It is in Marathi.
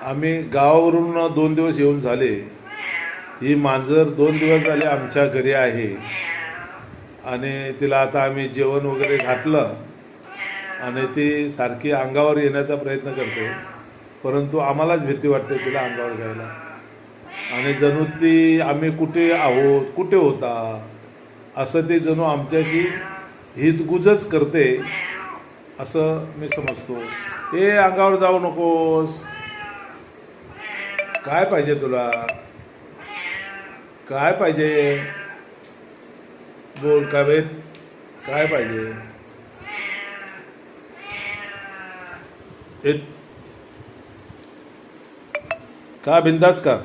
आम्ही गावावरून 2 दिवस येऊन झाले. ही मांजर 2 दिवस झाले आमच्या घरी आहे आणि तिला आता आम्ही जेवण वगैरे घातलं आणि ती सारखी अंगावर येण्याचा प्रयत्न करते, परंतु आम्हालाच भीती वाटते तिला अंगावर घ्यायला. आणि जणू ती आम्ही कुठे आहोत, कुठे होता असं ते जणू आमच्याशी हितगुजच करते असं मी समजतो. अंगावर जाऊ नकोस. काय पाहिजे तुला? काय पाहिजे? बोल. काय पाहिजे? का बिंदास का?